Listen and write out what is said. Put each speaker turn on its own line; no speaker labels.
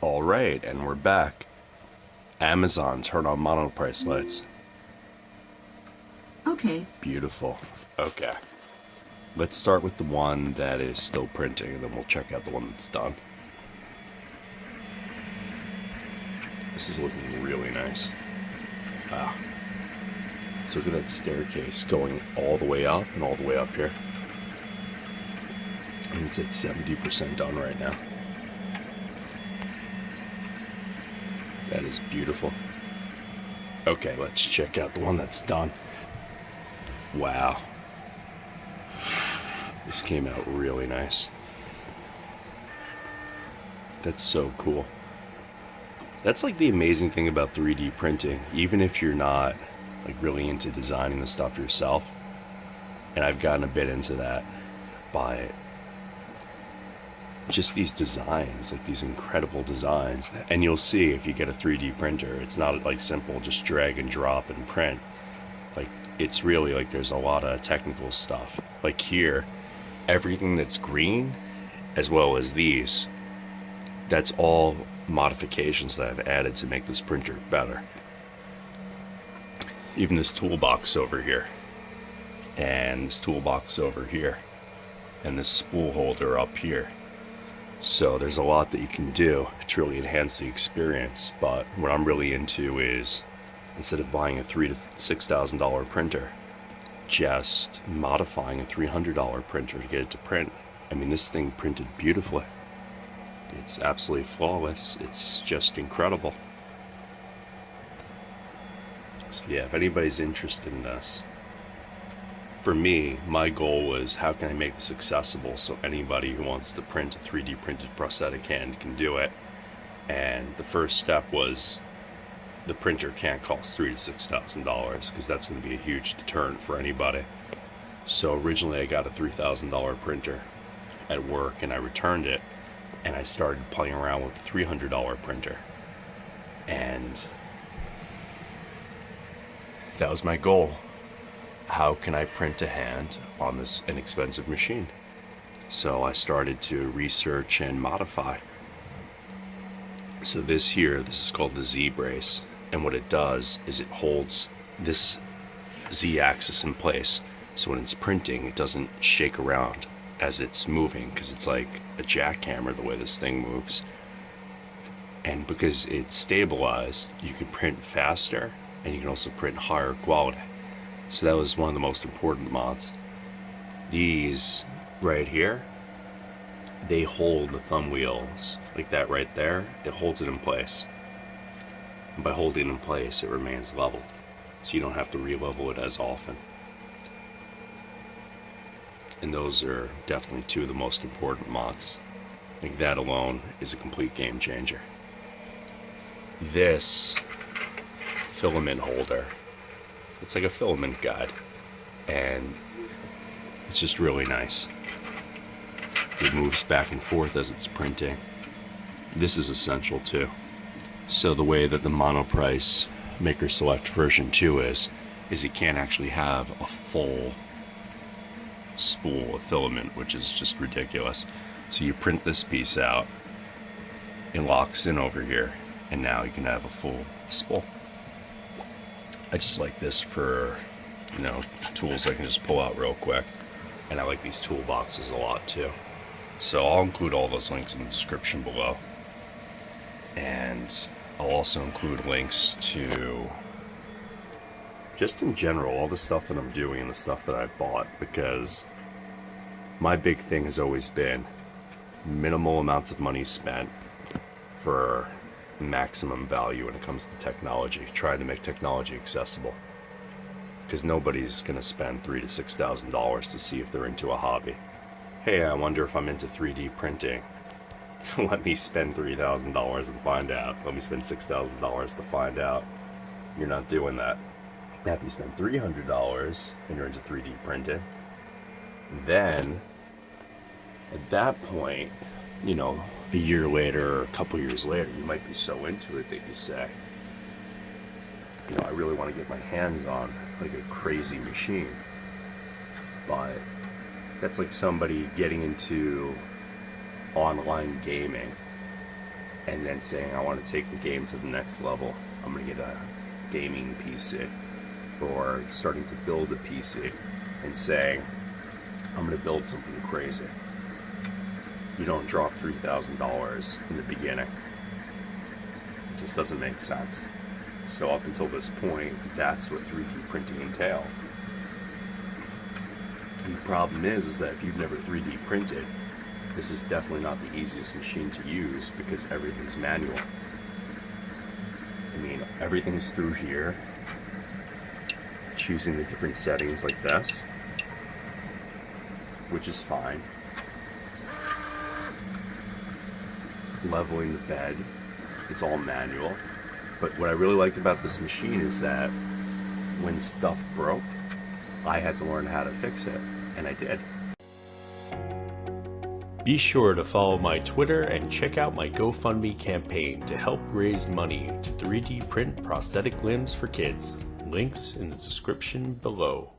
Alright, and we're back. Amazon, turn on monoprice lights.
Okay.
Beautiful. Okay. Let's start with the one that is still printing, and then we'll check out the one that's done. This is looking really nice. Wow. So look at that staircase going all the way up and all the way up here. And it's at 70% done right now. That is beautiful. Okay, let's check out the one that's done. Wow. This came out really nice. That's so cool. That's like the amazing thing about 3D printing. Even if you're not like really into designing the stuff yourself, and I've gotten a bit into that, by just these designs, like these incredible designs. And you'll see if you get a 3D printer, it's not like simple just drag and drop and print. Like, it's really like there's a lot of technical stuff. Like here, everything that's green, as well as these, that's all modifications that I've added to make this printer better. Even this toolbox over here, and this toolbox over here, and this spool holder up here. So there's a lot that you can do to really enhance the experience. But what I'm really into is, instead of buying a $3,000 to $6,000 printer, just modifying a $300 printer to get it to print. I mean, this thing printed beautifully. It's absolutely flawless. It's just incredible. So yeah, if anybody's interested in this, for me, my goal was, how can I make this accessible so anybody who wants to print a 3D printed prosthetic hand can do it. And the first step was, the printer can't cost $3,000 to $6,000 because that's going to be a huge deterrent for anybody. So originally I got a $3,000 printer at work, and I returned it, and I started playing around with a $300 printer. And that was my goal. How can I print a hand on this inexpensive machine? So I started to research and modify. So this here, this is called the Z brace, and what it does is it holds this Z axis in place, so when it's printing it doesn't shake around as it's moving, because it's like a jackhammer the way this thing moves. And because it's stabilized, you can print faster, and you can also print higher quality. So that was one of the most important mods. These right here, they hold the thumb wheels like that right there. It holds it in place. And by holding it in place, it remains leveled. So you don't have to re-level it as often. And those are definitely two of the most important mods. Like, that alone is a complete game changer. This filament holder, it's like a filament guide, and it's just really nice. It moves back and forth as it's printing. This is essential too. So the way that the Monoprice Maker Select version 2 is you can't actually have a full spool of filament, which is just ridiculous. So you print this piece out, it locks in over here, and now you can have a full spool. I just like this for, tools I can just pull out real quick. And I like these toolboxes a lot too. So I'll include all those links in the description below. And I'll also include links to, just in general, all the stuff that I'm doing and the stuff that I bought. Because my big thing has always been minimal amounts of money spent for maximum value when it comes to technology. Trying to make technology accessible, because nobody's going to spend $3,000 to $6,000 to see if they're into a hobby. Hey, I wonder if I'm into 3D printing. Let me spend $3,000 and find out. Let me spend $6,000 to find out. You're not doing that. Now if you spend $300 and you're into 3D printing, then at that point, a year later or a couple years later, you might be so into it that you say, I really want to get my hands on like a crazy machine. But that's like somebody getting into online gaming and then saying I want to take the game to the next level. I'm going to get a gaming PC, or starting to build a PC and saying I'm going to build something crazy. You don't drop $3,000 in the beginning. It just doesn't make sense. So up until this point, that's what 3D printing entailed. And the problem is that if you've never 3D printed, this is definitely not the easiest machine to use because everything's manual. I mean, everything's through here, choosing the different settings like this, which is fine. Leveling the bed, it's all manual. But what I really liked about this machine is that when stuff broke, I had to learn how to fix it, and I did.
Be sure to follow my Twitter and check out my GoFundMe campaign to help raise money to 3D print prosthetic limbs for kids. Links in the description below.